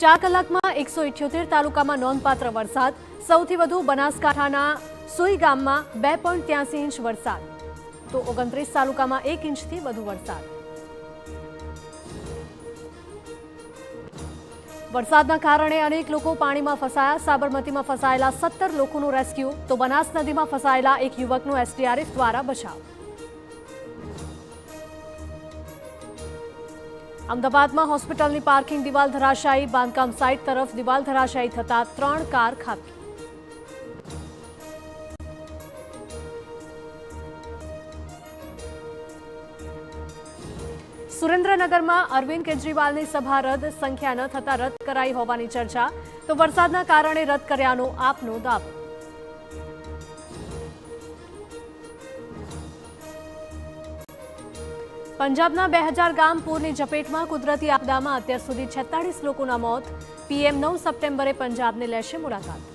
4 કલાકમાં 178 તાલુકામાં નોંધપાત્ર વરસાદ. સૌથી વધુ બનાસકાંઠાના સુઈ ગામમાં 2.83 ઇંચ વરસાદ, તો 29 તાલુકામાં 1 ઇંચથી વધુ વરસાદ. વરસાદના કારણે અનેક લોકો પાણીમાં ફસાયા. સાબરમતીમાં ફસાયેલા 17 લોકોનું રેસ્ક્યુ, તો બનાસ નદીમાં ફસાયેલા એક યુવકનો એસડીઆરએફ દ્વારા બચાવ. અમદાવાદમાં હોસ્પિટલની પાર્કિંગ દિવાલ ધરાશાયી. બાંધકામ સાઇટ તરફ દિવાલ ધરાશાયી થતા 3 કાર ખાબકી. સુરેન્દ્રનગરમાં અરવિંદ કેજરીવાલની સભા રદ. સંખ્યા ન થતા રદ કરાઈ હોવાની ચર્ચા, તો વરસાદના કારણે રદ કર્યાનો આપનો દાવો. પંજાબના 2000 ગામ પૂરની ઝપેટમાં. કુદરતી આપદામાં અત્યાર સુધી 46 લોકોના મોત. પીએમ 9 સપ્ટેમ્બરે પંજાબને લેશે મુલાકાત.